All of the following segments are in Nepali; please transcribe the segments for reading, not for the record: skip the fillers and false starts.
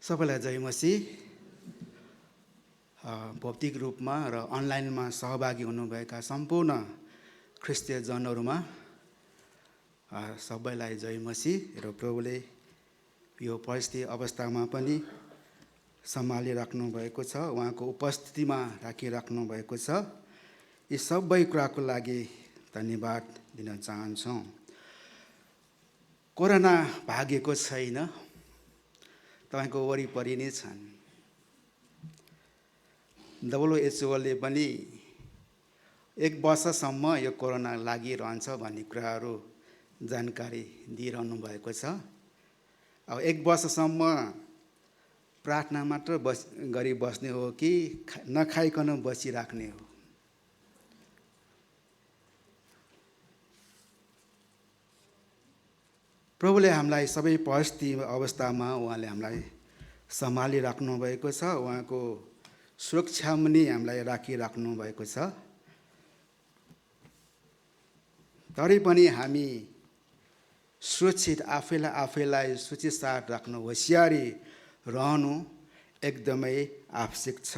सबैलाई जय मसीह। भौतिक रूपमा र अनलाइनमा सहभागी हुनुभएका सम्पूर्ण ख्रिस्तीय जनहरूमा सबैलाई जय मसीह। र प्रभुले यो परिस्थिति अवस्थामा पनि सम्हालिराख्नु भएको छ, उहाँको उपस्थितिमा राखिराख्नु भएको छ। यी सबै कुराको लागि धन्यवाद दिन चाहन्छौँ। कोरोना भागेको छैन, तपाईको वरिपरि नै छन्। WHO ले पनि 1 वर्षसम्म यो कोरोना लागिरहन्छ भन्ने कुराहरू जानकारी दिइरहनु भएको छ। अब 1 वर्षसम्म प्रार्थना मात्र गरी बस्ने हो कि नखाइकन बसिराख्ने हो? प्रभुले हामीलाई सबै परिस्थिति अवस्थामा उहाँले हामीलाई सम्हालिराख्नु भएको छ, उहाँको सुरक्षामा नि हामीलाई राखिराख्नु भएको छ। तरै पनि हामी सुरक्षित आफैलाई सुरक्षित साथ राख्नु, होसियारी रहनु एकदमै आवश्यक छ।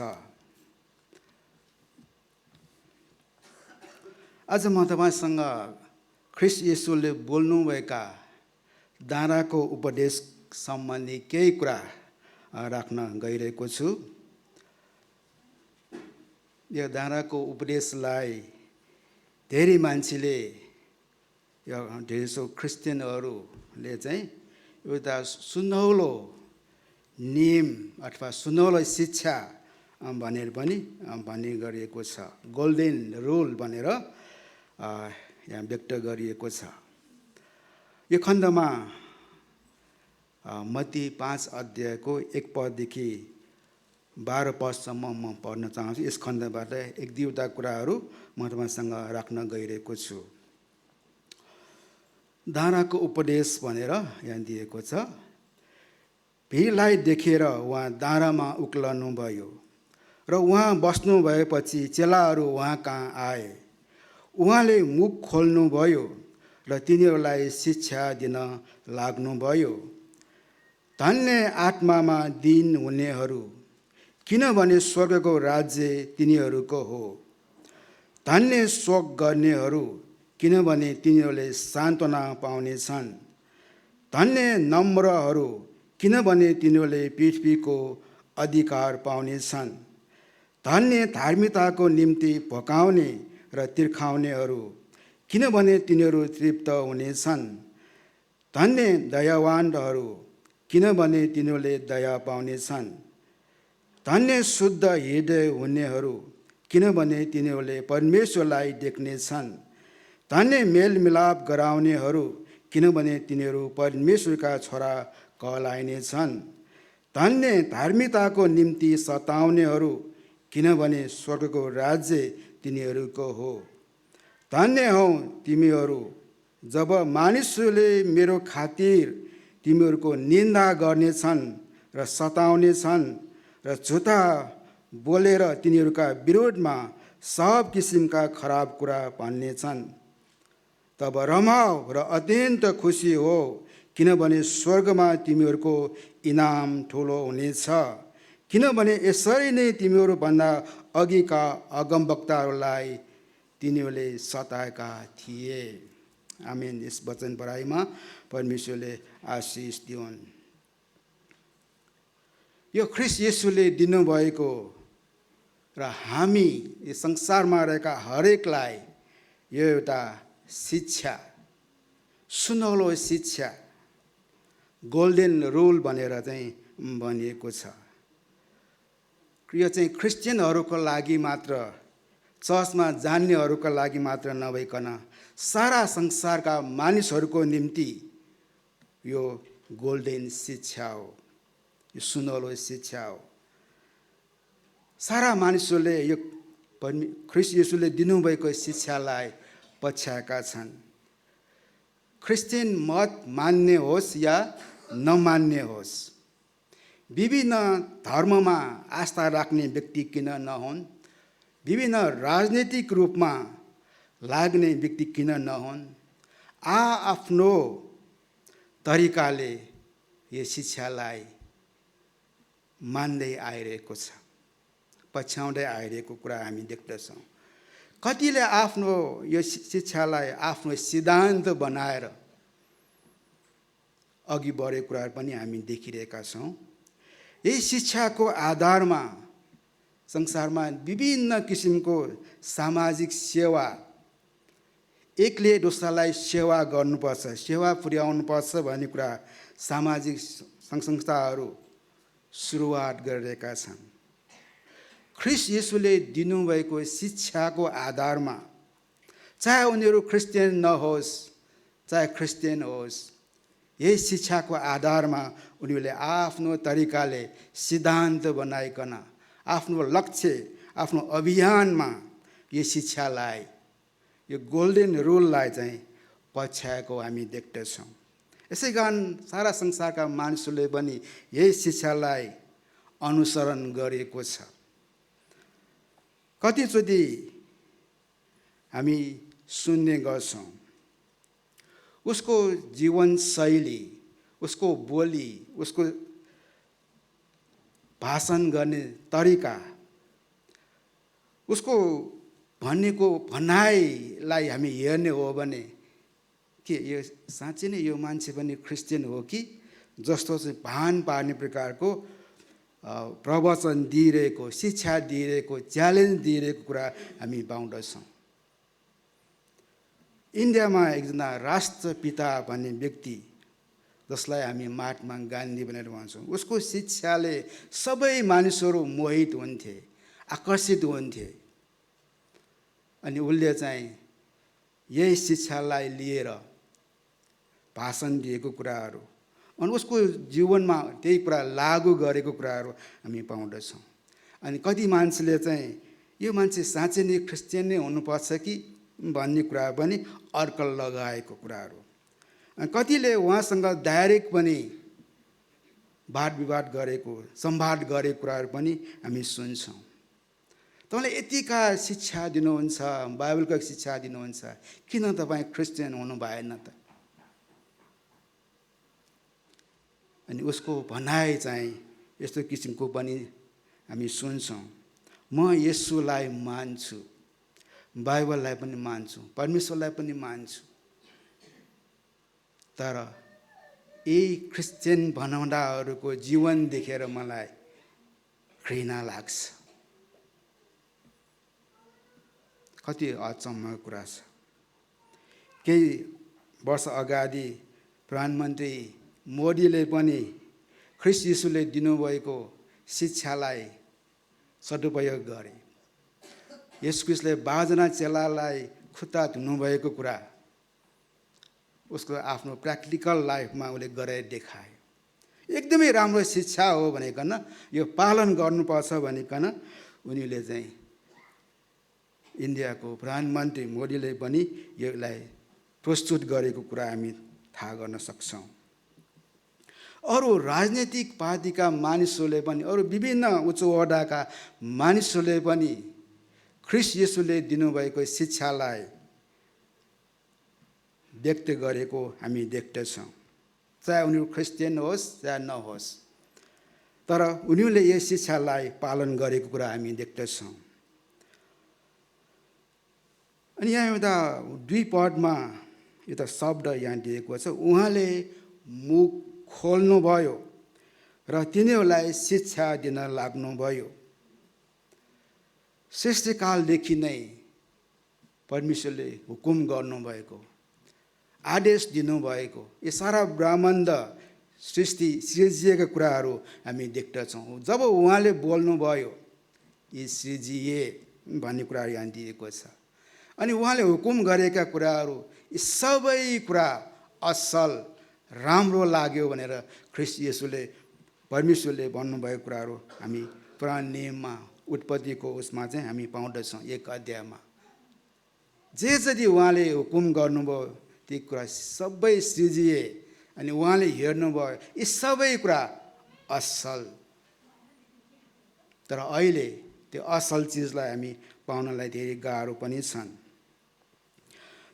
आज म तपाईसँग ख्रीष्ट येशूले बोल्नुभएका दाराको उपदेश सम्बन्धी केही कुरा राख्न गइरहेको छु। यो दाराको उपदेशलाई धेरै मान्छेले, धेरैसो क्रिस्चियनहरूले चाहिँ एउटा सुनौलो नियम अथवा सुनौलो शिक्षा भनेर पनि भन्ने गरिएको छ। गोल्डन रुल भनेर यहाँ व्यक्त गरिएको छ। यो खण्डमा मत्ती 5 अध्यायको 1 पददेखि 12 पदसम्म म पढ्न चाहन्छु। यस खण्डबाट 1-2वटा कुराहरू म तपाईँसँग राख्न गइरहेको छु। दाराको उपदेश भनेर यहाँ दिएको छ। भिडलाई देखेर उहाँ दारामा उक्लनु भयो र उहाँ बस्नु भएपछि चेलाहरू उहाँ कहाँ आए। उहाँले मुख खोल्नुभयो र तिनीहरूलाई शिक्षा दिन लाग्नुभयो। धन्य आत्मामा दीन हुनेहरू, किनभने स्वर्गको राज्य तिनीहरूको हो। धन्य शोक गर्नेहरू, किनभने तिनीहरूले सान्त्वना पाउनेछन्। धन्य नम्रहरू, किनभने तिनीहरूले पृथ्वीको अधिकार पाउनेछन्। धन्य धार्मिकताको निम्ति भकाउने र तिर्खाउनेहरू, किनभने तिनीहरू तृप्त हुनेछन्। धन्य दयावानहरू, किनभने तिनीहरूले दया पाउनेछन्। धन्य शुद्ध हृदय हुनेहरू, किनभने तिनीहरूले परमेश्वरलाई देख्नेछन्। धन्य मेलमिलाप गराउनेहरू, किनभने तिनीहरू परमेश्वरका छोरा कहलाइनेछन्। धन्य धार्मिकताको निम्ति सताउनेहरू, किनभने स्वर्गको राज्य तिनीहरूको हो। धन्य हौ तिमीहरू जब मानिसहरूले मेरो खातिर तिमीहरूको निन्दा गर्नेछन् र सताउनेछन् र झुटा बोलेर तिनीहरूका विरोधमा सब किसिमका खराब कुरा भन्नेछन्। तब रमाऊ र अत्यन्त खुसी हो, किनभने स्वर्गमा तिमीहरूको इनाम ठुलो हुनेछ। किनभने यसरी नै तिमीहरूभन्दा अघिका अगमवक्ताहरूलाई तिनीहरूले सताएका थिए। आमेन। यस वचन पढाइमा परमेश्वरले आशिष दिउन्। यो ख्रीष्ट येशूले दिनुभएको र हामी यो संसारमा रहेका हरेकलाई यो एउटा शिक्षा, सुनौलो शिक्षा, गोल्डन रुल भनेर चाहिँ भनिएको छ। यो चाहिँ क्रिस्चियनहरूको लागि मात्र, चर्चमा जान्नेहरूको लागि मात्र नभइकन सारा संसारका मानिसहरूको निम्ति यो गोल्डन शिक्षा हो, यो सुनौलो शिक्षा हो। सारा मानिसहरूले यो ख्रीष्ट येशूले दिनुभएको शिक्षालाई पछ्याएका छन्। क्रिस्चियन मत मान्ने होस् या नमान्ने होस्, विभिन्न धर्ममा आस्था राख्ने व्यक्ति किन नहुन्, विभिन्न राजनीतिक रूपमा लाग्ने व्यक्ति किन नहुन्, आफ्नो तरिकाले यो शिक्षालाई मान्दै आइरहेको छ, पछ्याउँदै आइरहेको कुरा हामी देख्दछौँ। कतिले आफ्नो यो शिक्षालाई आफ्नो सिद्धान्त बनाएर अघि बढेको कुराहरू पनि हामी देखिरहेका छौँ। यही शिक्षाको आधारमा संसारमा विभिन्न किसिमको सामाजिक सेवा, एकले दोस्रालाई सेवा गर्नुपर्छ, सेवा पुर्याउनुपर्छ भन्ने कुरा सामाजिक सङ्घ संस्थाहरू सुरुवात गरिरहेका छन्। ख्रीष्ट येशूले दिनुभएको शिक्षाको आधारमा चाहे उनीहरू क्रिस्चियन नहोस् चाहे क्रिस्चियन होस्, यही शिक्षाको आधारमा उनीहरूले आफ्नो तरिकाले सिद्धान्त बनाइकन आफ्नो लक्ष्य, आफ्नो अभियानमा यो शिक्षालाई, यो गोल्डन रुललाई चाहिँ पछ्याएको हामी देख्दछौँ। यसै कारण सारा संसारका मानिसहरूले पनि यही शिक्षालाई अनुसरण गरेको छ। कतिचोटि हामी सुन्ने गर्छौँ, उसको जीवनशैली, उसको बोली, उसको भाषण गर्ने तरिका, उसको भनेको भनाइलाई हामी हेर्ने हो भने के यो साँच्चै नै यो मान्छे पनि क्रिस्चियन हो कि जस्तो चाहिँ भान पार्ने प्रकारको प्रवचन दिइरहेको, शिक्षा दिइरहेको, च्यालेन्ज दिइरहेको कुरा हामी पाउँदछौँ। इन्डियामा एकजना राष्ट्रपिता भन्ने व्यक्ति जसलाई हामी महात्मा गान्धी भनेर भन्छौँ, उसको शिक्षाले सबै मानिसहरू मोहित हुन्थे, आकर्षित हुन्थे। अनि उसले चाहिँ यही शिक्षालाई लिएर भाषण दिएको कुराहरू अनि उसको जीवनमा त्यही कुरा लागू गरेको कुराहरू हामी पाउँदछौँ। अनि कति मान्छेले चाहिँ यो मान्छे साँच्चै नै क्रिस्चियन नै हुनुपर्छ कि भन्ने कुरा पनि अर्क लगाएको कुराहरू, अनि कतिले उहाँसँग डाइरेक्ट पनि वाद विवाद गरेको, संवाद गरेको कुराहरू पनि हामी सुन्छौँ। तपाईँले यतिका शिक्षा दिनुहुन्छ, बाइबलको शिक्षा दिनुहुन्छ, किन तपाईँ क्रिस्चियन हुनु भएन त? अनि उसको भनाइ चाहिँ यस्तो किसिमको पनि हामी सुन्छौँ, म येशूलाई मान्छु, बाइबललाई पनि मान्छु, परमेश्वरलाई पनि मान्छु, तर यही क्रिस्चियन भनाउँदाहरूको जीवन देखेर मलाई घृणा लाग्छ। कति अचम्मको कुरा छ। केही वर्ष अगाडि प्रधानमन्त्री मोदीले पनि ख्रीष्ट येशूले दिनुभएको शिक्षालाई सदुपयोग गरे। येशू ख्रीष्टले 12 जना चेलालाई खुट्टा धुनुभएको कुरा उसको आफ्नो प्र्याक्टिकल लाइफमा उसले गरेर देखाए। एकदमै राम्रो शिक्षा हो भनिकन, यो पालन गर्नुपर्छ भनिकन उनीले चाहिँ इन्डियाको प्रधानमन्त्री मोदीले पनि यसलाई प्रस्तुत गरेको कुरा हामी थाहा गर्न सक्छौँ। अरू राजनैतिक पार्टीका मानिसहरूले पनि, अरू विभिन्न उच्च ओहदाका मानिसहरूले पनि ख्रीष्ट येशूले दिनुभएको शिक्षालाई व्यक्त गरेको हामी देख्दछौँ, चाहे उनीहरू क्रिस्चियन होस् चाहे नहोस्, तर उनीहरूले यस शिक्षालाई पालन गरेको कुरा हामी देख्दछौँ। अनि यहाँ एउटा 2 पदमा एउटा शब्द यहाँ दिएको छ, उहाँले मुख खोल्नुभयो र तिनीहरूलाई शिक्षा दिन लाग्नुभयो। सृष्टिकालदेखि नै परमेश्वरले हुकुम गर्नुभएको, आदेश दिनुभएको यो सारा ब्रह्माण्ड सृष्टि सृजिएका कुराहरू हामी देख्दछौँ। जब उहाँले बोल्नुभयो यी सृजिए भन्ने कुराहरू यहाँ दिएको छ, अनि उहाँले हुकुम गरेका कुराहरू यी सबै कुरा असल राम्रो लाग्यो भनेर ख्रीष्ट येशूले परमेश्वरले भन्नुभएको कुराहरू हामी पुरानो नियममा उत्पत्तिको उसमा चाहिँ हामी पाउँदछौँ। 1 अध्यायमा जे जति उहाँले हुकुम गर्नुभयो ती कुरा सबै सृजिए, अनि उहाँले हेर्नुभयो यी सबै कुरा असल। तर अहिले त्यो असल चिजलाई हामी पाउनलाई धेरै गाह्रो पनि छन्।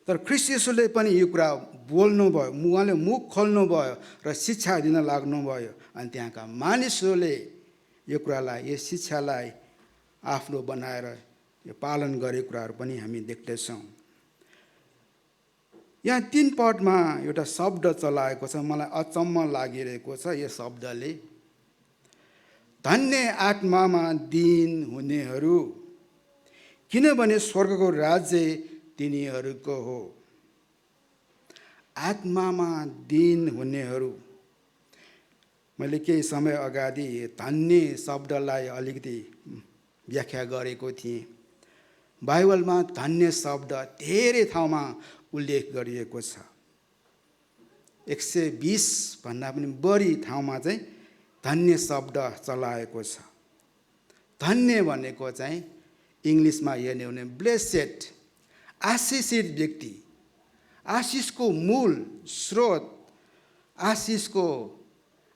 तर ख्रीष्ट येशूले पनि यो कुरा बोल्नुभयो, उहाँले मुख खोल्नुभयो र शिक्षा दिन लाग्नुभयो, अनि त्यहाँका मानिसहरूले यो कुरालाई, यो शिक्षालाई आफ्नो बनाएर यो पालन गरेको कुराहरू पनि हामी देख्दैछौँ। यहाँ 3 पदमा एउटा शब्द चलाएको छ, मलाई अचम्म लागिरहेको छ यो शब्दले। धन्य आत्मामा दीन हुनेहरू, किनभने स्वर्गको राज्य तिनीहरूको हो। आत्मामा दीन हुनेहरू, मैले केही समय अगाडि धन्य शब्दलाई अलिकति व्याख्या गरेको थिएँ। बाइबलमा धन्य शब्द धेरै ठाउँमा उल्लेख गरिएको छ। 120 भन्दा पनि बढी ठाउँमा चाहिँ धन्य शब्द चलाएको छ। धन्य भनेको चाहिँ इङ्ग्लिसमा हेर्ने हो भने ब्लेसेड, आशिषित व्यक्ति, आशिषको मूल स्रोत,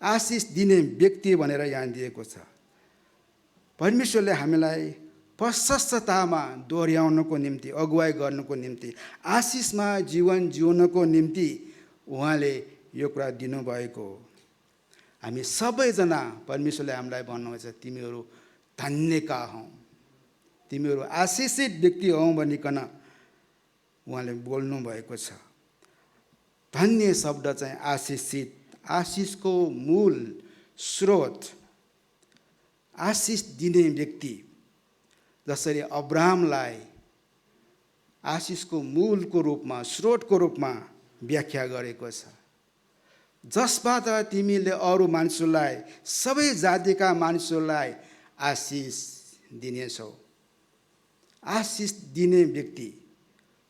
आशिष दिने व्यक्ति भनेर यहाँ दिएको छ। परमेश्वरले हामीलाई प्रशस्ततामा दोहोऱ्याउनको निम्ति, अगुवाई गर्नको निम्ति, आशिषमा जीवन जिउनको निम्ति उहाँले यो कुरा दिनुभएको हो। हामी सबैजना, परमेश्वरले हामीलाई भन्नुहुन्छ तिमीहरू धन्यका हौ, तिमीहरू आशिषित व्यक्ति हौ भनिकन उहाँले बोल्नु भएको छ। धन्य शब्द चाहिँ आशिषित, आशिषको मूल स्रोत, आशिष दिने व्यक्ति। जसरी अब्राहमलाई आशिषको मूलको रूपमा, स्रोतको रूपमा व्याख्या गरेको छ। जसबाट तिमीले अरू मानिसहरूलाई, सबै जातिका मानिसहरूलाई आशिष दिनेछौ। आशिष दिने व्यक्ति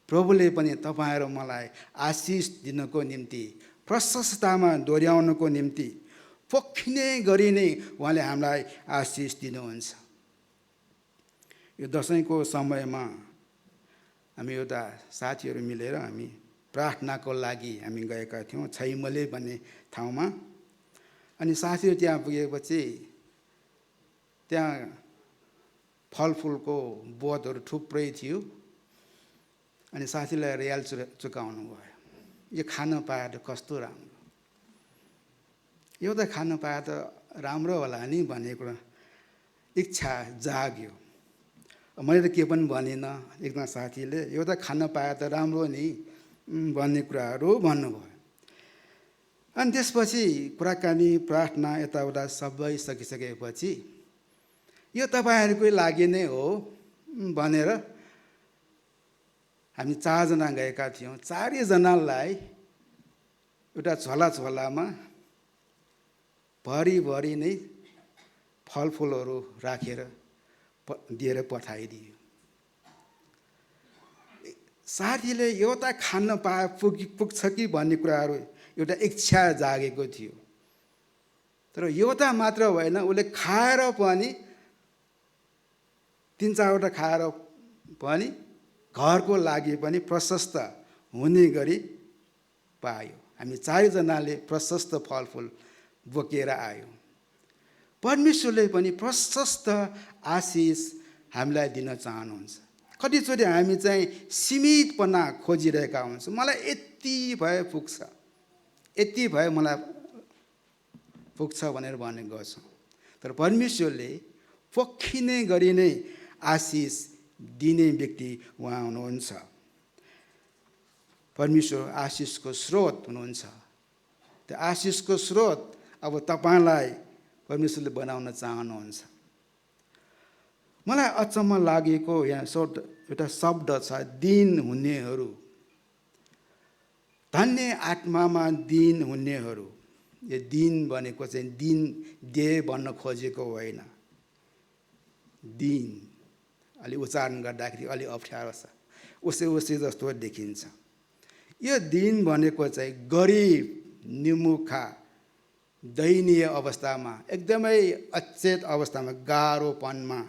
प्रभुले पनि तपाईँ र मलाई आशिष दिनको निम्ति, प्रशस्ततामा दोहोऱ्याउनको निम्ति, पोखिने गरी नै उहाँले हामीलाई आशिष दिनुहुन्छ। यो दशैंको समयमा हामी एउटा साथीहरू मिलेर हामी प्रार्थनाको लागि हामी गएका थियौँ छैमले भन्ने ठाउँमा। अनि साथीहरू त्यहाँ पुगेपछि त्यहाँ फलफुलको बोटहरू थुप्रै थियो। अनि साथीलाई रियाल चुकाउनु भयो। यो खान पाए त कस्तो राम्रो, यो त खान पाए त राम्रो होला नि भन्ने कुरा इच्छा जाग्यो। मैले त के पनि भनिनँ। एकजना साथीले यो त खान पाए त राम्रो नि भन्ने कुराहरू भन्नुभयो। अनि त्यसपछि कुराकानी, प्रार्थना यताउता सबै सकिसकेपछि यो तपाईँहरूकै लागि नै हो भनेर हामी 4 जना गएका थियौँ। 4 जनालाई एउटा झोलामा भरिभरि नै फलफुलहरू राखेर दिएर पठाइदियो। साथीले यो त खान पाए पुग्छ कि भन्ने कुराहरू एउटा इच्छा जागेको थियो। तर यो त मात्र होइन, उसले खाएर पनि 3-4वटा खाएर पनि घरको लागि पनि प्रशस्त हुने गरी पायो। हामी 4 जनाले प्रशस्त फलफुल बोकेर आयौँ। परमेश्वरले पनि प्रशस्त आशिष हामीलाई दिन चाहनुहुन्छ। कतिचोटि हामी चाहिँ सीमितपना खोजिरहेका हुन्छौँ। मलाई यति भए पुग्छ, यति भए मलाई पुग्छ भनेर भन्ने गर्छौँ। तर परमेश्वरले पोखिने गरी नै आशिष दिने व्यक्ति उहाँ हुनुहुन्छ। परमेश्वर आशिषको स्रोत हुनुहुन्छ। त्यो आशिषको स्रोत अब तपाईँलाई परमेश्वरले बनाउन चाहनुहुन्छ। मलाई अचम्म लागेको यहाँ एउटा शब्द छ, दीन हुनेहरू। धन्य आत्मामा दीन हुनेहरू। यो दीन भनेको चाहिँ दीन देह भन्न खोजेको होइन। दीन अलि उच्चारण गर्दाखेरि अलि अप्ठ्यारो छ, उसै जस्तो देखिन्छ। यो दीन भनेको चाहिँ गरिब, निमुखा, दयनीय अवस्थामा, एकदमै अचेत अवस्थामा, गाह्रोपनमा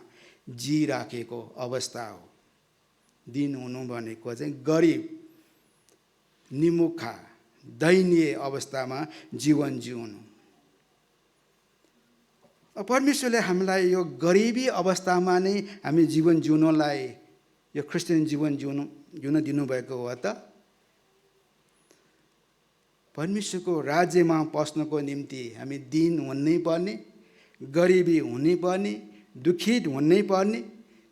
जिराखेको अवस्था हो। दीन हुनु भनेको चाहिँ गरिब, निमुखा, दयनीय अवस्थामा जीवन जिउनु। परमेश्वरले हामीलाई यो गरिबी अवस्थामा नै हामी जीवन जिउनलाई, यो क्रिस्चियन जीवन जिउन दिनुभएको हो त। परमेश्वरको राज्यमा पस्नको निम्ति हामी दीन हुनै पर्ने, गरिबी हुनै पर्ने, दुखित हुनै पर्ने,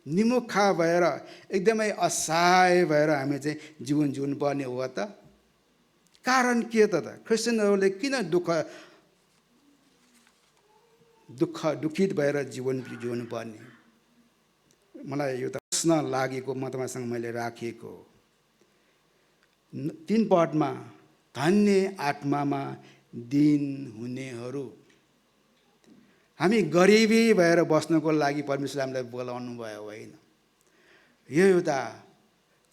निमुखा भएर एकदमै असहाय भएर हामी चाहिँ जीवन जिउनु पर्ने हो त? कारण के त? क्रिस्चियनहरूले किन दुखित भएर जीवन जिउनु पर्ने? मलाई यो त प्रश्न लागेको म तपाईँसँग मैले राखेको। 3 पदमा धन्य आत्मामा दीन हुनेहरू। हामी गरिबी भएर बस्नको लागि परमेश्वरले हामीलाई बोलाउनु भयो होइन। यो एउटा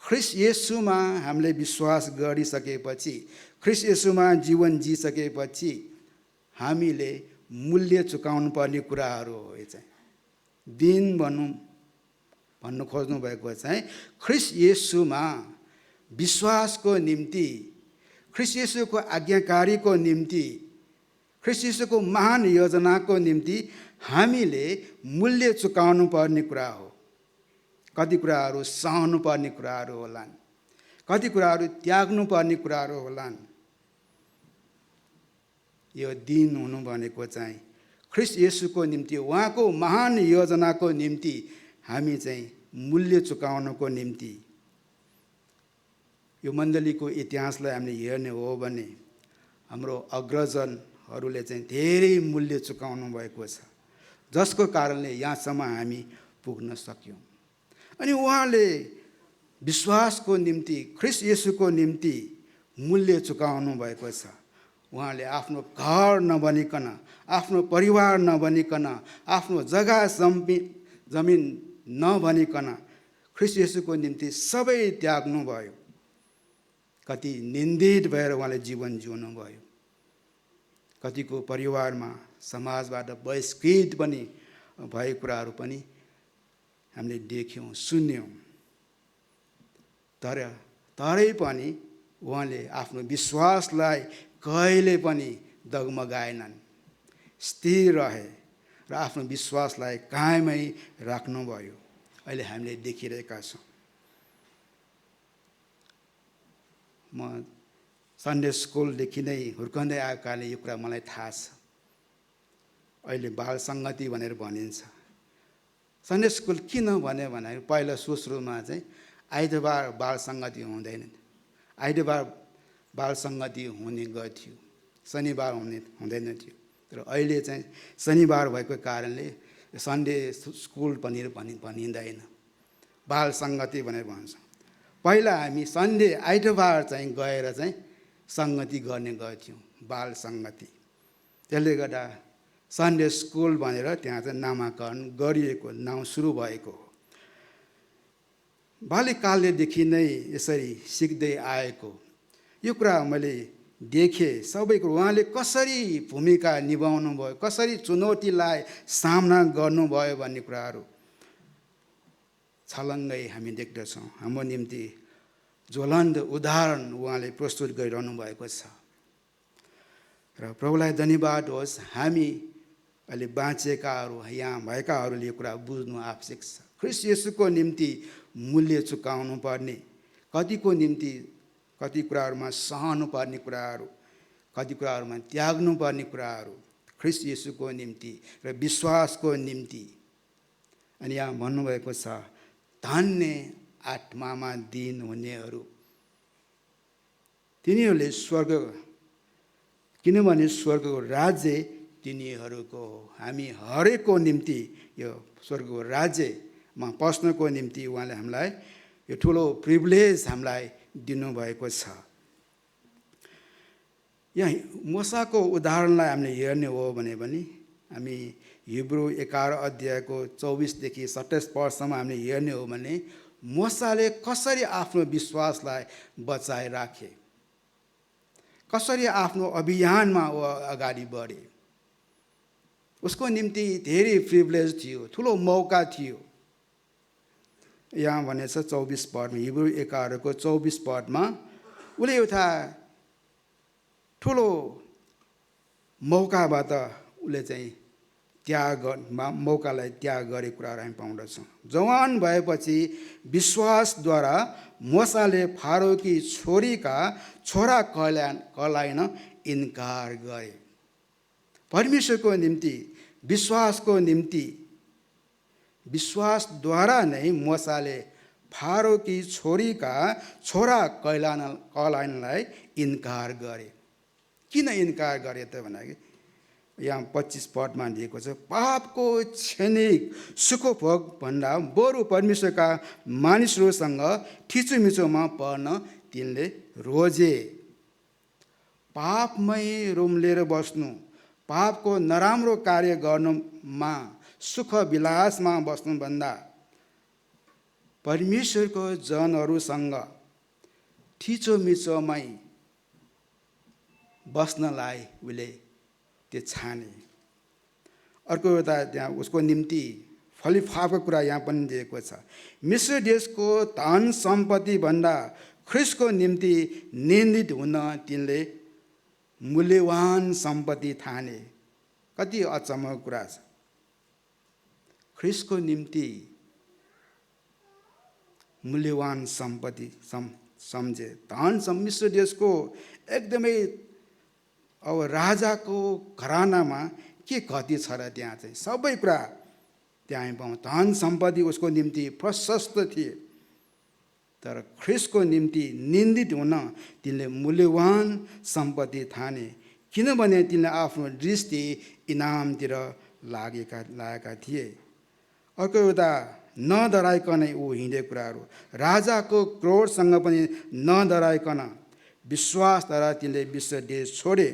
ख्रीष्ट येशूमा हामीले विश्वास गरिसकेपछि, ख्रीष्ट येशूमा जीवन जिसकेपछि हामीले मूल्य चुकाउनु पर्ने कुराहरू हो। यो चाहिँ दीन भन्नु खोज्नु भएको चाहिँ ख्रीष्ट येशूमा विश्वासको निम्ति, ख्रीष्ट येशूको आज्ञाकारीको निम्ति, ख्रीष्ट येशूको महान योजनाको निम्ति हामीले मूल्य चुकाउनु पर्ने कुरा हो। कति कुराहरू सहनु पर्ने कुराहरू होलान्, कति कुराहरू त्याग्नु पर्ने कुराहरू होलान्। यो दीन हुनु भनेको चाहिँ ख्रीष्ट येशूको निम्ति, उहाँको महान योजनाको निम्ति हामी चाहिँ मूल्य चुकाउनको निम्ति। यो मण्डलीको इतिहासलाई हामीले हेर्ने हो भने हाम्रो अग्रजनहरूले चाहिँ धेरै मूल्य चुकाउनु भएको छ, जसको कारणले यहाँसम्म हामी पुग्न सक्यौँ। अनि उहाँले विश्वासको निम्ति, ख्रीष्ट येशूको निम्ति मूल्य चुकाउनु भएको छ। उहाँले आफ्नो घर नबनिकन, आफ्नो परिवार नबनिकन, आफ्नो जग्गा जमिन नबनिकन ख्रीष्ट येशूको निम्ति सबै त्याग्नु भयो। कति निन्दित भएर उहाँले जीवन जिउनु भयो। कतिको परिवारमा समाजबाट बहिष्कृत पनि भएको कुराहरू पनि हामीले देख्यौँ, सुन्यौँ। तरै पनि उहाँले आफ्नो विश्वासलाई कहिले पनि डगमगाएनन्, स्थिर रहे र आफ्नो विश्वासलाई कायमै राख्नुभयो। अहिले हामीले देखिरहेका छौँ। म सन्डे स्कुलदेखि नै हुर्कँदै आएको कारणले यो कुरा मलाई थाहा छ। अहिले बाल सङ्गति भनेर भनिन्छ। सन्डे स्कुल किन भन्यो भने पहिला सुरुमा चाहिँ आइतबार बाल सङ्गति हुँदैन, आइतबार बाल सङ्गति हुने गर्थ्यो, शनिबार हुँदैन थियो। तर अहिले चाहिँ शनिबार भएको कारणले सन्डे स्कुल भनिँदैन, बाल सङ्गति भनेर भन्छ। पहिला हामी सन्डे आइतबार चाहिँ गएर चाहिँ सङ्गति गर्ने गर्थ्यौँ, बाल सङ्गति। त्यसले गर्दा सन्डे स्कुल भनेर त्यहाँ चाहिँ नामाकरण गरिएको, नाउँ सुरु भएको हो। बाल्यकालदेखि नै यसरी सिक्दै आएको यो कुरा मैले देखेँ। सबैको उहाँले कसरी भूमिका निभाउनु भयो, कसरी चुनौतीलाई सामना गर्नुभयो भन्ने कुराहरू छलङ्गै हामी देख्दछौँ। हाम्रो निम्ति ज्वलन्त उदाहरण उहाँले प्रस्तुत गरिरहनु भएको छ। र प्रभुलाई धन्यवाद होस्, हामी अहिले बाँचेकाहरू, यहाँ भएकाहरूले यो कुरा बुझ्नु आवश्यक छ। ख्रीष्ट येशूको निम्ति मूल्य चुकाउनु पर्ने, कतिको निम्ति कति कुराहरूमा सहनु पर्ने कुराहरू, कति कुराहरूमा त्याग्नु पर्ने कुराहरू ख्रीष्ट येशूको निम्ति र विश्वासको निम्ति। अनि यहाँ भन्नुभएको छ धन्य आत्मामा दीन हुनेहरू, तिनीहरूले स्वर्ग, किनभने स्वर्गको राज्य तिनीहरूको हो। हामी हरेकको निम्ति यो स्वर्गको राज्यमा पस्नको निम्ति उहाँले हामीलाई यो ठुलो प्रिभिलेज हामीलाई दिनुभएको छ। यहाँ मूसाको उदाहरणलाई हामीले हेर्ने हो भने हामी हिब्रू 11 अध्यायको 24देखि 27 पदसम्म हामीले हेर्ने हो भने मूसाले कसरी आफ्नो विश्वासलाई बचाइ राखे, कसरी आफ्नो अभियानमा ऊ अगाडि बढे। उसको निम्ति धेरै प्रिभिलेज थियो, ठुलो मौका थियो। यहाँ भनेछ 24 पदमा, हिब्रू 11 को 24 पदमा उसले एउटा ठुलो मौकाबाट उसले चाहिँ मौकालाई त्याग गरेको कुराहरू हामी पाउँदछौँ। जवान भएपछि विश्वासद्वारा मूसाले फारोकी छोरीका छोरा कहलाइन इन्कार गरे। परमेश्वरको निम्ति विश्वासको निम्ति विश्वासद्वारा नै मूसाले फारोकी छोरीका छोरा कहलाइनलाई इन्कार गरे। किन इन्कार गरे त भन्दाखेरि यहाँ 25 पदमा दिएको छ, पापको क्षणिक सुखभोग भन्दा बरु परमेश्वरका मानिसहरूसँग थिचोमिचोमा पर्न तिनले रोजे। पापमै रुम्लेर बस्नु, पापको नराम्रो कार्य गर्नुमा, सुख विलासमा बस्नुभन्दा परमेश्वरको जनहरूसँग थिचोमिचोमै बस्नलाई उसले त्यो छाने। अर्को एउटा त्यहाँ उसको निम्ति फलिफापको कुरा यहाँ पनि दिएको छ। मिश्र देशको धन सम्पत्ति भन्दा ख्रिस्टको निम्ति निन्दित हुन तिनले मूल्यवान सम्पत्ति ठाने। कति अचम्मको कुरा छ। ख्रिस्टको निम्ति मूल्यवान सम्पत्ति सम्झे। धन मिश्र देशको एकदमै अब राजाको घरानामा के कति छ र त्यहाँ चाहिँ सबै कुरा त्यहाँ पाउँ। धन सम्पत्ति उसको निम्ति प्रशस्त थिए, तर ख्रिस्टको निम्ति निन्दित हुन तिनले मूल्यवान सम्पत्ति ठाने, किनभने तिनले आफ्नो दृष्टि इनामतिर लागेका थिए। अर्को एउटा नडराइकनै ऊ हिँडेको कुराहरू, राजाको क्रोधसँग पनि नडराइकन विश्वासद्वारा तिनले विश्व देश छोडे,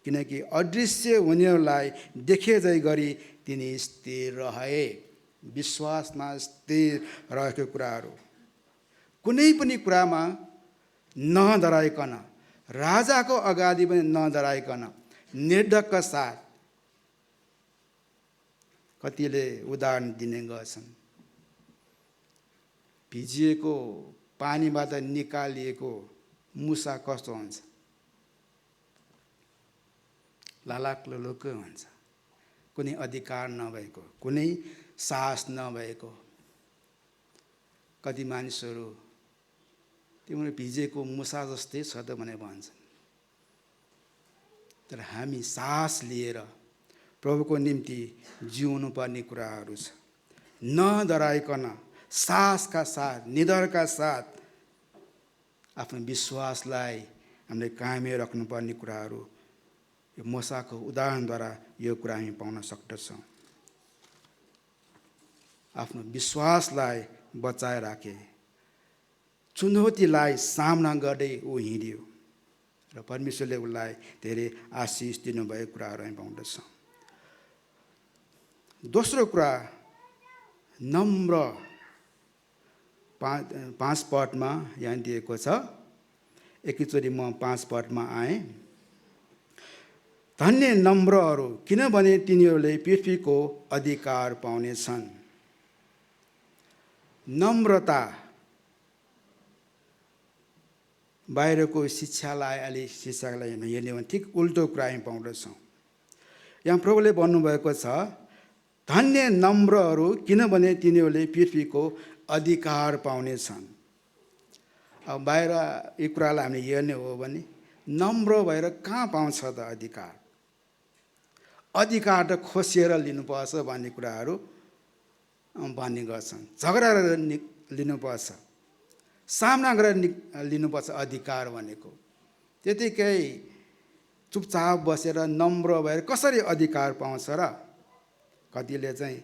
किनकि अदृश्य हुनेहरूलाई देखेझै गरी तिनी स्थिर रहे। विश्वासमा स्थिर रहेको कुराहरू, कुनै पनि कुरामा नडराइकन, राजाको अगाडि पनि नडराइकन निर्धक्क साथ। कतिले उदाहरण दिने गर्छन्, भिजिएको पानीबाट निकालिएको मुसा कस्तो हुन्छ? लालाक लुलुक्कै हुन्छ, कुनै अधिकार नभएको, कुनै साहस नभएको। कति मानिसहरू तिम्रो भिजेको मुसा जस्तै छ त भनेर भन्छन्। तर हामी साहस लिएर प्रभुको निम्ति जिउनु पर्ने कुराहरू छ। नडराइकन साहसका साथ, निडरका साथ आफ्नो विश्वासलाई हामीले कायमै राख्नुपर्ने कुराहरू यो मूसाको उदाहरणद्वारा यो कुरा हामी पाउन सक्दछौँ। आफ्नो विश्वासलाई बचाएर राखे, चुनौतीलाई सामना गर्दै ऊ हिँड्यो र परमेश्वरले उसलाई धेरै आशिष दिनुभएको कुराहरू हामी पाउँदछौँ। दोस्रो कुरा, नम्र 5 पदमा यहाँ दिएको छ। एकैचोटि म 5 पदमा आएँ। धन्य नम्रहरू, किनभने तिनीहरूले पृथ्वीको अधिकार पाउनेछन्। नम्रता बाहिरको शिक्षालाई हेर्ने भने ठिक उल्टो कुरा हामी पाउँदछौँ। यहाँ प्रभुले भन्नुभएको छ, धन्य नम्रहरू, किनभने तिनीहरूले पृथ्वीको अधिकार पाउनेछन्। अब बाहिर यो कुरालाई हामीले हेर्ने हो भने नम्र भएर कहाँ पाउँछ त अधिकार? अधिकार त खोसेर लिनुपर्छ भन्ने कुराहरू भन्ने गर्छन्। झगडा गरेर लिनुपर्छ, सामना गरेर लिनुपर्छ अधिकार भनेको। त्यतिकै चुपचाप बसेर नम्र भएर कसरी अधिकार पाउँछ र? कतिले चाहिँ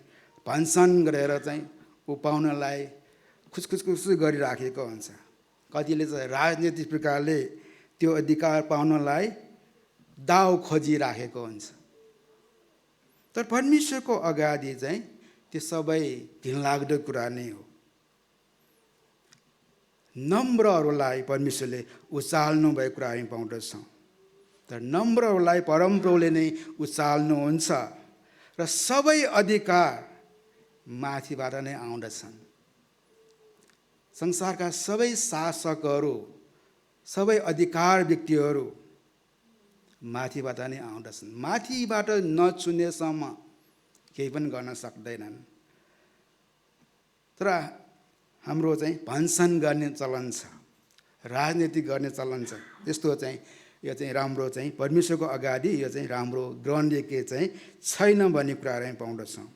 भन्छन् गरेर चाहिँ ऊ पाउनलाई खुसखुस गरिराखेको हुन्छ। कतिले चाहिँ राजनीतिक प्रकारले त्यो अधिकार पाउनलाई दाउ खोजिराखेको हुन्छ। तर परमेश्वरको अगाडि चाहिँ त्यो सबै घिनलाग्दो कुरा नै हो। नम्रहरूलाई परमेश्वरले उचाल्नु भएको कुरा हामी पाउँदछौँ। तर नम्रहरूलाई परमप्रभुले नै उचाल्नुहुन्छ र सबै अधिकार माथिबाट नै आउँदछन्। संसारका सबै शासकहरू, सबै अधिकार व्यक्तिहरू माथिबाट नै आउँदछन्। माथिबाट नचुनेसम्म केही पनि गर्न सक्दैनन्। तर हाम्रो चाहिँ भन्छन् गर्ने चलन छ, राजनीति गर्ने चलन छ। त्यस्तो चाहिँ यो चाहिँ राम्रो चाहिँ परमेश्वरको अगाडि यो चाहिँ राम्रो ग्रहणीय के चाहिँ छैन भन्ने कुराहरू हामी पाउँदछौँ।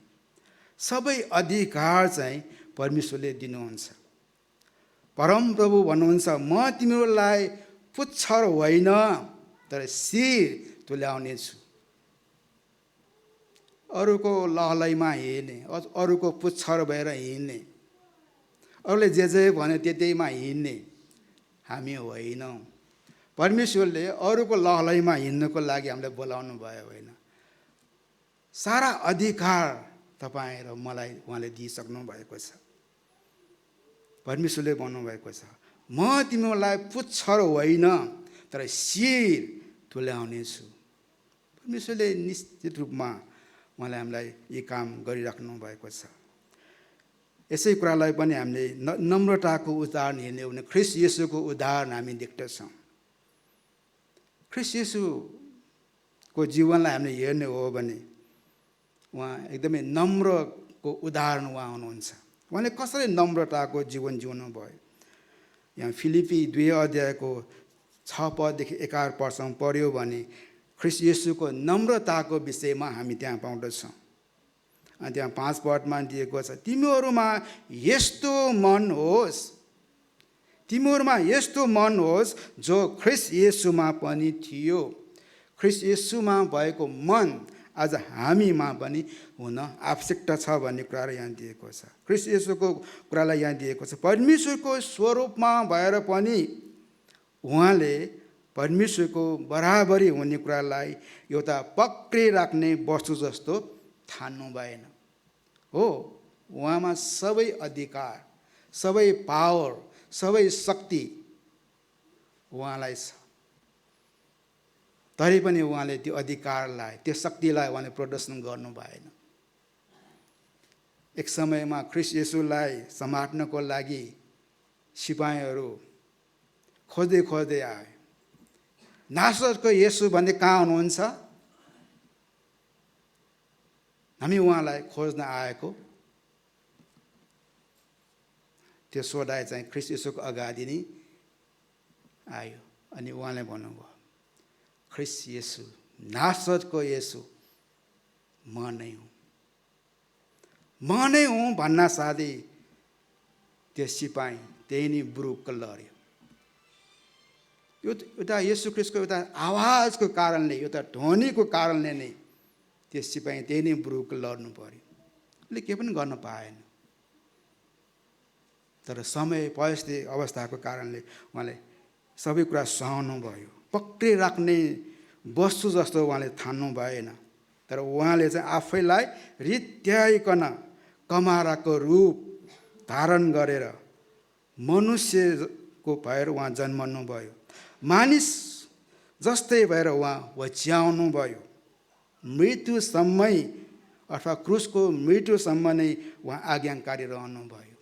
सबै अधिकार चाहिँ परमेश्वरले दिनुहुन्छ। परमप्रभु भन्नुहुन्छ, म तिमीहरूलाई पुच्छर होइन तर शिर तुल्याउनेछु। अरूको लहलैमा हिँड्ने, अरूको पुच्छर भएर हिँड्ने, अरूले जे भन्यो त्यतैमा हिँड्ने हामी होइनौँ। परमेश्वरले अरूको लहलैमा हिँड्नको लागि हामीलाई बोलाउनु भयो होइन। सारा अधिकार तपाईँ र मलाई उहाँले दिइसक्नु भएको छ। परमेश्वरले भन्नुभएको छ, म तिमीहरूलाई पुच्छर होइन तर शिर तुल्याउनेछु। परमेश्वरले निश्चित रूपमा उहाँले हामीलाई यी काम गरिराख्नु भएको छ। यसै कुरालाई पनि हामीले नम्रताको उदाहरण हेर्ने हो भने ख्रीष्ट येशूको उदाहरण हामी देख्दछौँ। ख्रीष्ट येशूको जीवनलाई हामीले हेर्ने हो भने उहाँ एकदमै नम्रको उदाहरण उहाँ हुनुहुन्छ। उहाँले कसरी नम्रताको जीवन जिउनु भयो। यहाँ फिलिपी 2 अध्यायको 6 पददेखि 11 पदसम्म पढ्यो भने ख्रीष्ट येशूको नम्रताको विषयमा हामी त्यहाँ पाउँदछौँ। अनि त्यहाँ 5 पदमा दिएको छ, तिमीहरूमा यस्तो मन होस्, तिमीहरूमा यस्तो मन होस् जो ख्रीष्ट येशूमा पनि थियो। ख्रीष्ट येशूमा भएको मन आज हामीमा पनि हुन आवश्यकता छ भन्ने कुराहरू यहाँ दिएको छ। ख्रीष्ट येशूको कुरालाई यहाँ दिएको छ। परमेश्वरको स्वरूपमा भएर पनि उहाँले परमेश्वरको बराबरी हुने कुरालाई एउटा पक्रिराख्ने वस्तु जस्तो ठान्नु भएन। हो, उहाँमा सबै अधिकार, सबै पावर, सबै शक्ति उहाँलाई छ। तरै पनि उहाँले त्यो अधिकारलाई, त्यो शक्तिलाई उहाँले प्रदर्शन गर्नु भएन। एक समयमा ख्रीष्ट येशूलाई समात्नको लागि सिपाहीहरू खोज्दै खोज्दै आए। नासरतको येशू भन्ने कहाँ हुनुहुन्छ? हामी उहाँलाई खोज्न आएको। त्यो सोधाइ चाहिँ ख्रीष्ट येशूको अगाडि नै आयो। अनि उहाँले भन्नुभयो, ख्रीष्ट येशू, नासरतको येशू म नै हुँ। म नै हुँ भन्न साथै त्यो सिपाही त्यही नै बुरुक्क लड्यो। एउटा येशू ख्रीष्टको एउटा आवाजको कारणले, एउटा ध्वनिको कारणले नै त्यो सिपाही त्यही नै बुरुक्क लड्नु पर्यो। उसले के पनि गर्न पाएन। तर समय परिस्थिति अवस्थाको कारणले उहाँले सबै कुरा सहनु भयो। पक्रिराख्ने वस्तु जस्तो उहाँले ठान्नु भएन। तर उहाँले चाहिँ आफैलाई रित्याइकन कमाराको रूप धारण गरेर मनुष्यको भएर उहाँ जन्मनु भयो। मानिस जस्तै भएर उहाँ होच्याउनु भयो। मृत्युसम्मै अथवा क्रुसको मृत्युसम्म नै उहाँ आज्ञाकारी रहनु भयो।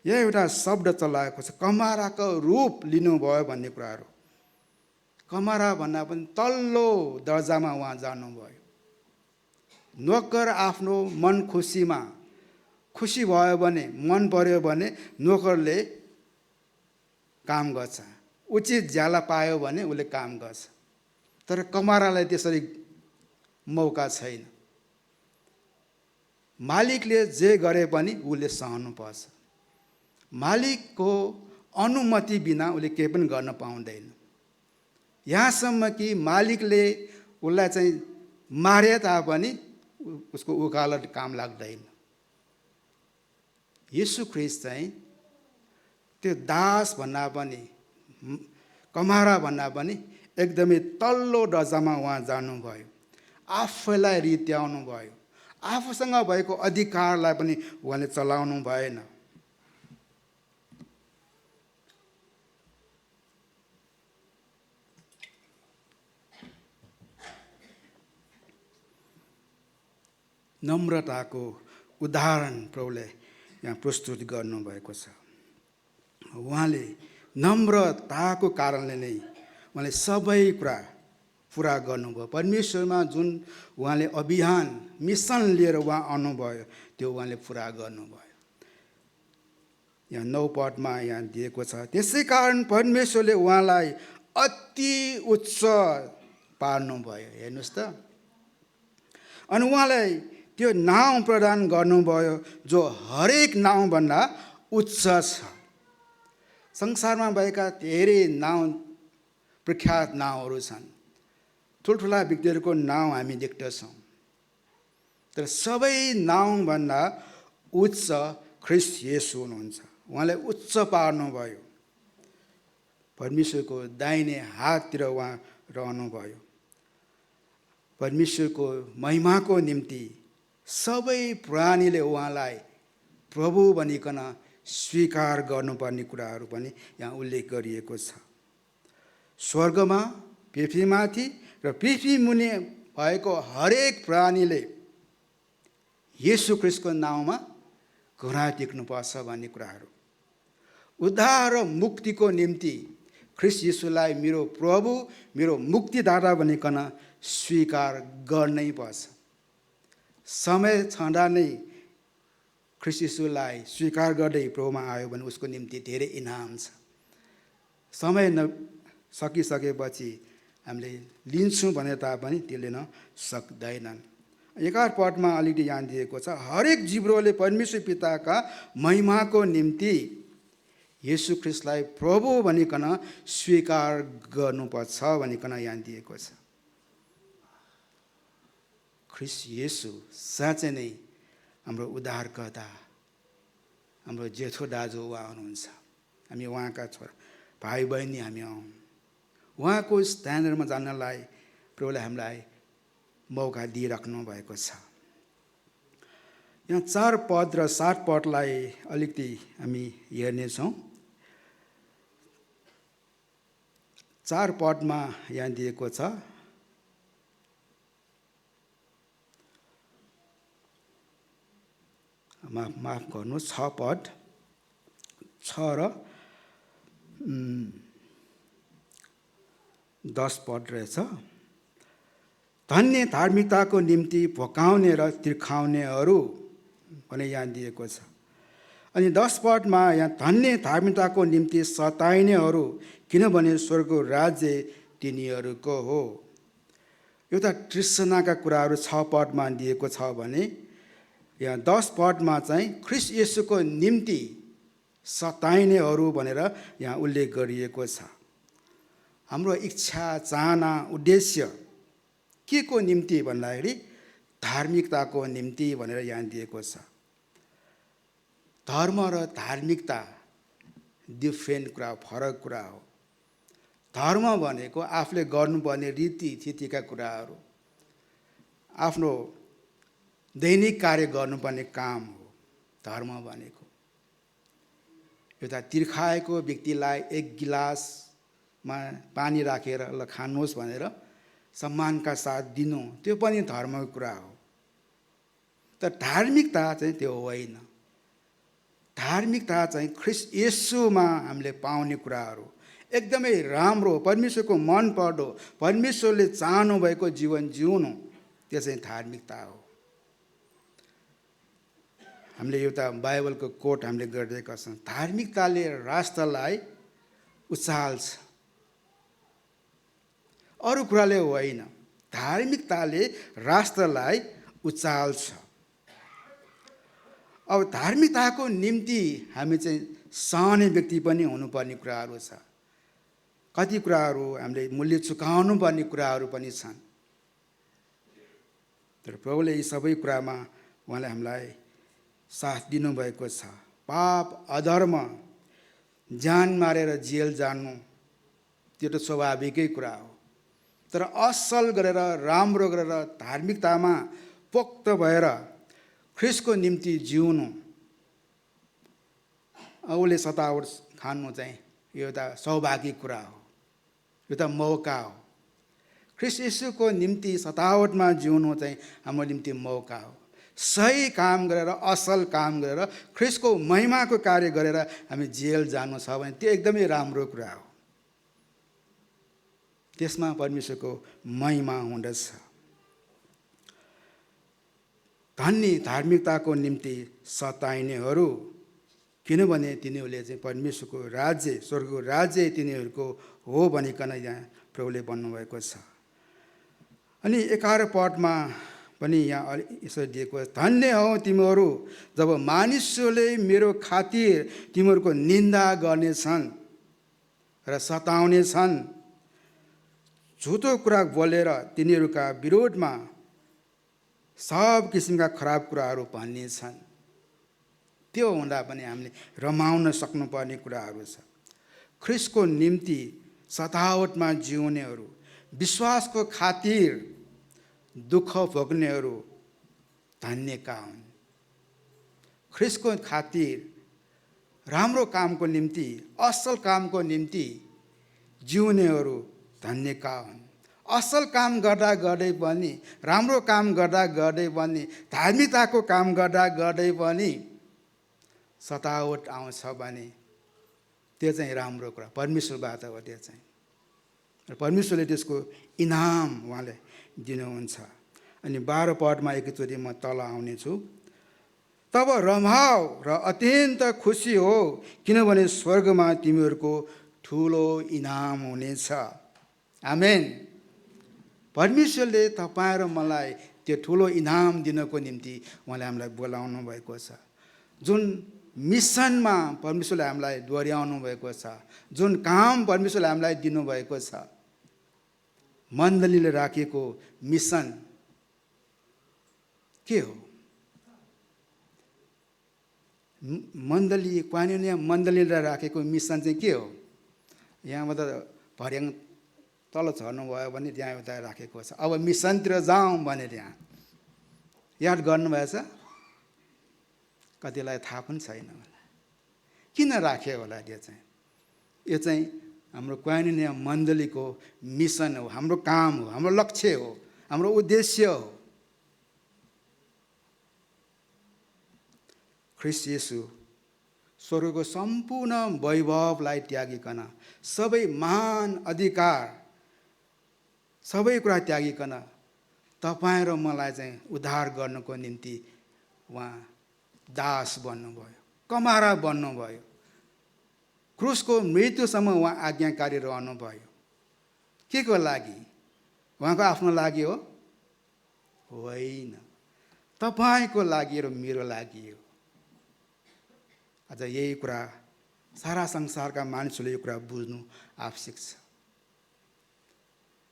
यहाँ एउटा शब्द चलाएको छ, कमाराको रूप लिनुभयो भन्ने कुराहरू। कमारा भन्दा पनि तल्लो दर्जामा उहाँ जानुभयो। नोकर आफ्नो मन खुसीमा खुसी भयो भने, मन पर्यो भने नोकरले काम गर्छ। उचित ज्याला पायो भने उसले काम गर्छ। तर कमारालाई त्यसरी मौका छैन। मालिकले जे गरे पनि उसले सहनुपर्छ। मालिकको अनुमति बिना उसले केही पनि गर्न पाउँदैन। यहाँसम्म कि मालिकले उसलाई चाहिँ मारे तापनि उसको वकालत काम लाग्दैन। येशू ख्रीष्ट चाहिँ त्यो दास भन्दा पनि, कमारा भन्दा पनि एकदमै तल्लो दर्जामा उहाँ जानुभयो। आफैलाई रित्याउनु भयो। आफूसँग भएको अधिकारलाई पनि उहाँले चलाउनु भएन। नम्रताको उदाहरण प्रभुले यहाँ प्रस्तुत गर्नुभएको छ। उहाँले नम्रताको कारणले नै उहाँले सबै कुरा पुरा गर्नुभयो। परमेश्वरमा जुन उहाँले अभियान, मिसन लिएर उहाँ आउनुभयो त्यो उहाँले पुरा गर्नुभयो। यहाँ 9 पदमा यहाँ दिएको छ, त्यसै कारण परमेश्वरले उहाँलाई अति उच्च पार्नुभयो। हेर्नुहोस् त। अनि उहाँलाई त्यो नाउँ प्रदान गर्नुभयो जो हरेक नाउँभन्दा उच्च छ। संसारमा भएका धेरै नाउँ प्रख्यात नाउँहरू छन्, ठुल्ठुला व्यक्तिहरूको नाउँ हामी देख्दछौँ, तर सबै नाउँभन्दा उच्च ख्रीष्ट येशू हुनुहुन्छ। उहाँलाई उच्च पार्नुभयो, परमेश्वरको दाहिने हाततिर उहाँ रहनुभयो। परमेश्वरको महिमाको निम्ति सबै प्राणीले उहाँलाई प्रभु भनिकन स्वीकार गर्नुपर्ने कुराहरू पनि यहाँ उल्लेख गरिएको छ। स्वर्गमा, पृथ्वीमाथि र पृथ्वी मुनि भएको हरेक प्राणीले येशू ख्रीष्टको नाउँमा घुँडा टेक्नुपर्छ भन्ने कुराहरू। उद्धार र मुक्तिको निम्ति ख्रीष्ट येशूलाई मेरो प्रभु, मेरो मुक्तिदाता भनिकन स्वीकार गर्नै पर्छ। समय छँदा नै ख्रीष्ट येशूलाई स्वीकार गर्दै प्रभुमा आयो भने उसको निम्ति धेरै इनाम छ। समय सकिसकेपछि हामीले लिन्छौँ भने तापनि त्यो लिन सक्दैनन्। 11 पदमा अलिकति यहाँ दिएको छ, हरेक जिब्रोले परमेश्वर पिताका महिमाको निम्ति येशू ख्रीष्टलाई प्रभु भनिकन स्वीकार गर्नुपर्छ भनिकन यहाँ दिएको छ। ख्रीष्ट येशू साँच्चै नै हाम्रो उद्धारकर्ता, हाम्रो जेठो दाजु उहाँ हुनुहुन्छ। हामी उहाँका छोरा भाइ बहिनी हामी हौँ। उहाँको स्ट्यान्डर्डमा जान्नलाई प्रभुले हामीलाई मौका दिइराख्नु भएको छ। यहाँ 4 पद र 7 पदलाई अलिकति हामी हेर्नेछौँ। 4 पदमा यहाँ दिएको छ, माफ गर्नु, 6 पद, 6 र 10 पद रहेछ। धन्य धार्मिकताको निम्ति भोकाउने र तिर्खाउनेहरू भने यहाँ दिएको छ। अनि 10 पदमा यहाँ धन्य धार्मिकताको निम्ति सताइनेहरू, किनभने स्वर्गको राज्य तिनीहरूको हो। एउटा तृष्णाका कुराहरू 6 पदमा दिएको छ भने यहाँ 10 पदमा चाहिँ ख्रीष्ट येशूको निम्ति सताइनेहरू भनेर यहाँ उल्लेख गरिएको छ। हाम्रो इच्छा, चाहना, उद्देश्य के को निम्ति भन्दाखेरि धार्मिकताको निम्ति भनेर यहाँ दिएको छ। धर्म र धार्मिकता डिफ्रेन्ट कुरा, फरक कुरा हो। धर्म भनेको आफूले गर्नुपर्ने रीतिथितिका कुराहरू, आफ्नो दैनिक कार्य गर्नुपर्ने काम हो धर्म भनेको। एउटा तिर्खाएको व्यक्तिलाई 1 गिलासमा पानी राखेर ल खानुहोस् भनेर सम्मानका साथ दिनु, त्यो पनि धर्मको कुरा हो। तर धार्मिकता चाहिँ त्यो होइन। धार्मिकता चाहिँ ख्रीष्ट येशूमा हामीले पाउने कुराहरू, एकदमै राम्रो, परमेश्वरको मन पर्दो, परमेश्वरले चाहनु भएको जीवन जिउनु, त्यो चाहिँ धार्मिकता हो। हामीले एउटा बाइबलको कोट हामीले गरिदिएका छौँ, धार्मिकताले राष्ट्रलाई उचाल्छ, अरू कुराले होइन। धार्मिकताले राष्ट्रलाई उचाल्छ। अब धार्मिकताको निम्ति हामी चाहिँ सहने व्यक्ति पनि हुनुपर्ने कुराहरू छ। कति कुराहरू हामीले मूल्य चुकाउनु पर्ने कुराहरू पनि छन्। तर प्रभुले यी सबै कुरामा उहाँले हामीलाई साथ दिनुभएको छ। पाप, अधर्म, जान मारेर जेल जानु त्यो त स्वाभाविकै कुरा हो। तर असल गरेर, राम्रो गरेर, धार्मिकतामा पोक्त भएर ख्रीष्टको निम्ति जिउनु, उसले सतावट खानु चाहिँ यो एउटा सौभाग्य कुरा हो, एउटा मौका हो। ख्रीष्ट येशूको निम्ति सतावटमा जिउनु चाहिँ हाम्रो निम्ति मौका हो। सही काम गरेर, असल काम गरेर, ख्रीष्टको महिमाको कार्य गरेर हामी जेल जानु छ भने त्यो एकदमै राम्रो कुरा हो। त्यसमा परमेश्वरको महिमा हुँदछ। धन्य धार्मिकताको निम्ति सताइनेहरू, किनभने तिनीहरूले चाहिँ परमेश्वरको राज्य, स्वर्गको राज्य तिनीहरूको हो भनिकन यहाँ प्रभुले भन्नुभएको छ। अनि 11 पदमा पनि यहाँ यसरी दिएको छ, धन्य हौ तिमीहरू जब मानिसहरूले मेरो खातिर तिमीहरूको निन्दा गर्नेछन् र सताउनेछन्, झुटो कुरा बोलेर तिनीहरूका विरोधमा सब किसिमका खराब कुराहरू भन्नेछन्। त्यो हुँदा पनि हामीले रमाउन सक्नुपर्ने कुराहरू छ। ख्रिस्टको निम्ति सतावटमा जिउनेहरू, विश्वासको खातिर दुःख भोग्नेहरू धन्यका हुन्। ख्रिस्टको खातिर राम्रो कामको निम्ति, असल कामको निम्ति जिउनेहरू धन्यका हुन्। असल काम गर्दा गर्दै पनि, राम्रो काम गर्दा गर्दै पनि, धार्मिकताको काम गर्दा गर्दै पनि सतावट आउँछ भने त्यो चाहिँ राम्रो कुरा, परमेश्वरबाट हो त्यो चाहिँ। र परमेश्वरले त्यसको इनाम उहाँले दिनुहुन्छ। अनि 12 पदमा एकचोटि म तल आउनेछु। तब रमाऊ र अत्यन्त खुसी हो, किनभने स्वर्गमा तिमीहरूको ठुलो इनाम हुनेछ। आमेन। परमेश्वरले तपाईँ र मलाई त्यो ठुलो इनाम दिनको निम्ति उहाँले हामीलाई बोलाउनु भएको छ। जुन मिसनमा परमेश्वरले हामीलाई दोहोऱ्याउनु भएको छ, जुन काम परमेश्वरले हामीलाई दिनुभएको छ, मण्डलीले राखेको मिसन के हो? मण्डली, क्वानिया मण्डलीले राखेको मिसन चाहिँ के हो? यहाँबाट भर्याङ तल झर्नुभयो भने त्यहाँ एउटा राखेको छ, अब मिसनतिर जाउँ भनेर यहाँ याद गर्नुभएछ? कतिलाई थाहा पनि छैन होला किन राख्यो होला त्यो चाहिँ। यो चाहिँ हाम्रो क्वानिया मण्डलीको मिसन हो, हाम्रो काम हो, हाम्रो लक्ष्य हो, हाम्रो उद्देश्य हो। ख्रिस्ट येशू स्वर्गको सम्पूर्ण वैभवलाई त्यागिकन, सबै मान अधिकार सबै कुरा त्यागिकन तपाईँ र मलाई चाहिँ उद्धार गर्नको निम्ति उहाँ दास बन्नुभयो, कमारा बन्नुभयो। क्रुसको मृत्युसम्म उहाँ आज्ञाकारी रहनुभयो। के को लागि? उहाँको आफ्नो लागि हो? होइन, तपाईँको लागि र मेरो लागि हो। अझ यही कुरा सारा संसारका मानिसहरूले यो कुरा बुझ्नु आवश्यक छ।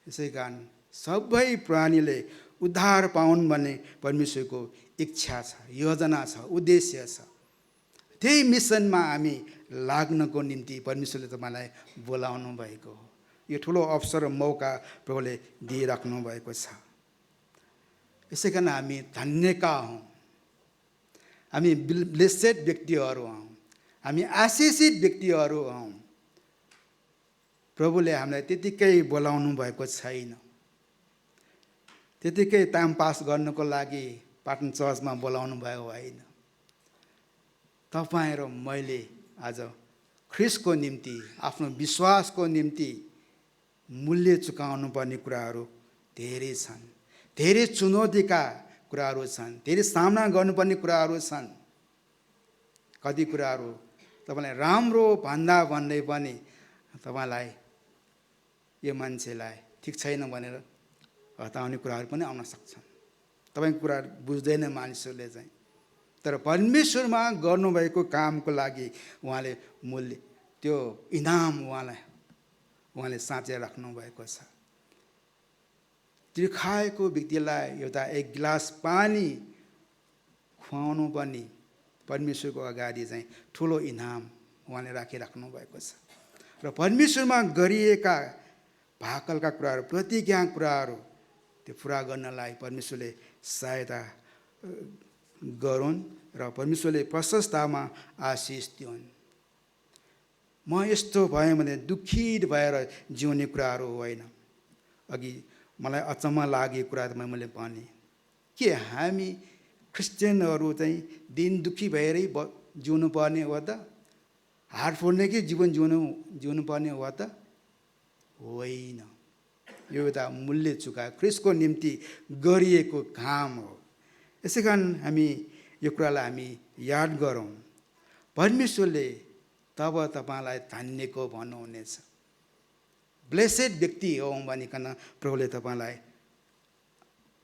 यसै कारण सबै प्राणीले उद्धार पाउन् भन्ने परमेश्वरको इच्छा छ, योजना छ, उद्देश्य छ। त्यही मिसनमा हामी लाग्नको निम्ति परमेश्वरले तपाईँलाई बोलाउनु भएको हो। यो ठुलो अवसर र मौका प्रभुले दिइराख्नु भएको छ। यसै कारण हामी धन्यका हौँ, हामी ब्लेसेड व्यक्तिहरू हौँ, हामी आशिषित व्यक्तिहरू हौँ। प्रभुले हामीलाई त्यतिकै बोलाउनु भएको छैन, त्यतिकै टाइम पास गर्नको लागि पाटन चर्चमा बोलाउनु भएको होइन। तपाईँ र मैले आज ख्रिस्टको निम्ति, आफ्नो विश्वासको निम्ति मूल्य चुकाउनु पर्ने कुराहरू धेरै छन्, धेरै चुनौतीका कुराहरू छन्, धेरै सामना गर्नुपर्ने कुराहरू छन्। कति कुराहरू तपाईँलाई राम्रो भन्दा भन्दै पनि तपाईँलाई यो मान्छेलाई ठिक छैन भनेर हटाउने कुराहरू पनि आउन सक्छन्। तपाईँको कुरा बुझ्दैन मानिसहरूले चाहिँ। तर परमेश्वरमा गर्नुभएको कामको लागि उहाँले मूल्य, त्यो इनाम उहाँले साँचेर राख्नुभएको छ। तिर्खाएको व्यक्तिलाई एउटा एक गिलास पानी खुवाउनु पनि परमेश्वरको अगाडि चाहिँ ठुलो इनाम उहाँले राखिराख्नु भएको छ। र परमेश्वरमा गरिएका भाकलका कुराहरू, प्रतिज्ञा कुराहरू त्यो पुरा गर्नलाई परमेश्वरले सहायता गरून् र परमेश्वरले प्रशस्तमा आशिष दिउन्। म यस्तो भएँ भने दुखित भएर जिउने कुराहरू होइन। अघि मलाई अचम्म लागेको कुरा मैले भने के हामी क्रिस्चियनहरू चाहिँ दिन दुखी भएरै जिउनु पर्ने हो त? हात फोड्ने कि जीवन जिउनु पर्ने हो त? होइन। यो एउटा मूल्य चुकायो, ख्रिस्टको निम्ति गरिएको काम हो। यसै कारण हामी यो कुरालाई हामी याद गरौँ। परमेश्वरले तब तपाईँलाई धन्यको भन्नुहुनेछ। ब्लेसेड व्यक्ति हो भनिकन प्रभुले तपाईँलाई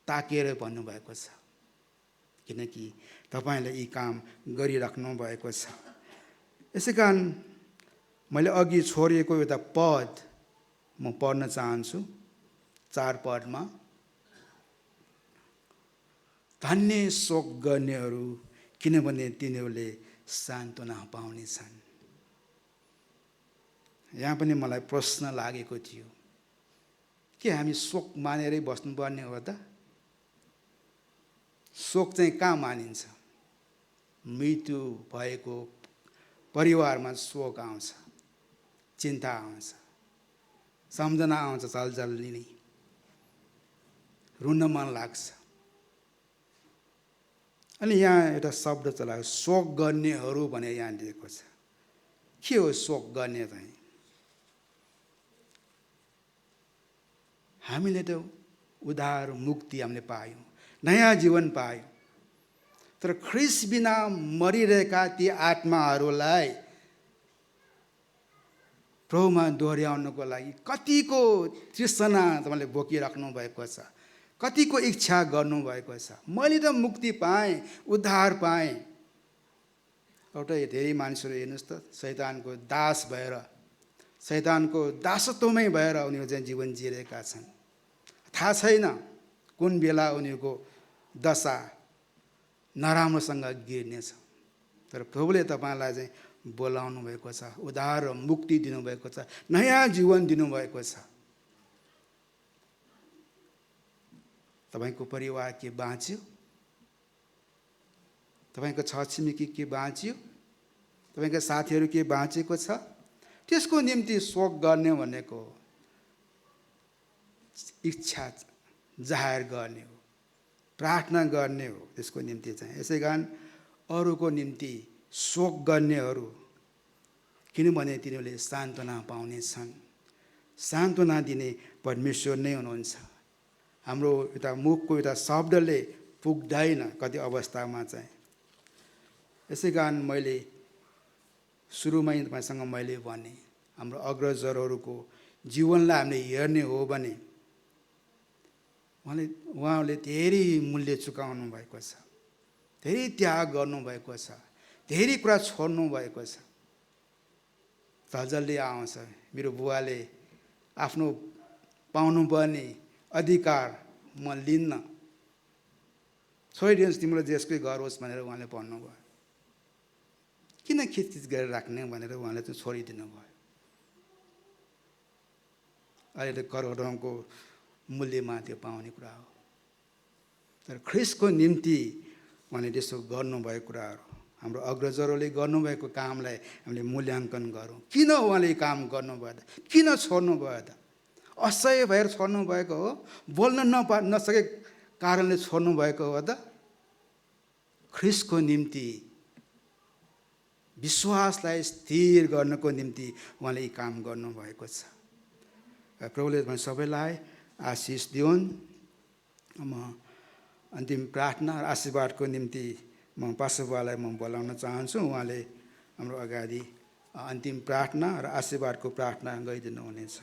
ताकेर भन्नुभएको छ, किनकि तपाईँले यी काम गरिराख्नु भएको छ। यसै कारण मैले अघि छोडिएको एउटा पद म पढ्न चाहन्छु। 4 पदमा, धन्य शोक गर्नेहरू किनभने तिनीहरूले सान्त्वना पाउनेछन्। यहाँ पनि मलाई प्रश्न लागेको थियो, के हामी शोक मानेरै बस्नुपर्ने हो त? शोक चाहिँ कहाँ मानिन्छ? मृत्यु भएको परिवारमा शोक आउँछ, चिन्ता आउँछ, सम्झना आउँछ, चलचल्नी नै रुन मन लाग्छ। अनि यहाँ एउटा शब्द चलाएको, शोक गर्नेहरू भनेर यहाँ दिएको छ। के हो शोक गर्ने चाहिँ? हामीले त उद्धार मुक्ति हामीले पायौँ, नयाँ जीवन पायौँ। तर ख्रीष्ट बिना मरिरहेका ती आत्माहरूलाई प्रभुमा दोहोऱ्याउनको लागि कतिको तृष्णा तपाईँले बोकिराख्नु भएको छ, कतिको इच्छा गर्नुभएको छ। मैले त मुक्ति पाएँ, उद्धार पाएँ। एउटा धेरै मानिसहरू हेर्नुहोस् त, शैतानको दास भएर, शैतानको दासत्वमै भएर उनीहरू चाहिँ जीवन जिरहेका छन्। थाहा छैन कुन बेला उनीहरूको दशा नराम्रोसँग गिर्नेछ। तर प्रभुले तपाईँलाई चाहिँ बोलाउनु भएको छ, उद्धार र मुक्ति दिनुभएको छ, नयाँ जीवन दिनुभएको छ। तपाईँको परिवार के बाँच्यो? तपाईँको छरछिमेकी के बाँच्यो? तपाईँको साथीहरू के बाँचेको छ? त्यसको निम्ति शोक गर्ने भनेको इच्छा जाहेर गर्ने हो, प्रार्थना गर्ने हो त्यसको निम्ति चाहिँ। यसै कारण अरूको निम्ति शोक गर्नेहरू, किनभने तिनीहरूले सान्त्वना पाउनेछन्। सान्त्वना दिने परमेश्वर नै हुनुहुन्छ। हाम्रो एउटा मुखको एउटा शब्दले पुग्दैन कति अवस्थामा चाहिँ। यसै कारण मैले सुरुमै तपाईँसँग मैले भने, हाम्रो अग्रजहरूको जीवनलाई हामीले हेर्ने हो भने उहाँहरूले धेरै मूल्य चुकाउनु भएको छ, धेरै त्याग गर्नुभएको छ, धेरै कुरा छोड्नु भएको छ। जसले आउँछ, मेरो बुवाले आफ्नो पाउनुपर्ने अधिकार म लिन्न, छोडिदिनुहोस्, तिम्रो देशकै घर होस् भनेर उहाँले भन्नुभयो। किन खिचखिच गरेर राख्ने भनेर उहाँले चाहिँ छोडिदिनु भयो। अहिले त करोडौँको मूल्यमा त्यो पाउने कुरा हो। तर ख्रीष्टको निम्ति उहाँले त्यसो गर्नुभएको कुराहरू, हाम्रो अग्रजहरूले गर्नुभएको कामलाई हामीले मूल्याङ्कन गरौँ। किन उहाँले काम गर्नुभयो त? किन छोड्नुभयो त? असह्य भएर छोड्नुभएको हो? बोल्न नसकेको कारणले छोड्नुभएको हो त? ख्रीष्टको निम्ति, विश्वासलाई स्थिर गर्नको निम्ति उहाँले यी काम गर्नुभएको छ। प्रभुले सबैलाई आशिष दिउन्। म अन्तिम प्रार्थना र आशीर्वादको निम्ति म पास्टरलाई म बोलाउन चाहन्छु। उहाँले हाम्रो अगाडि अन्तिम प्रार्थना र आशीर्वादको प्रार्थना गरिदिनु हुनेछ।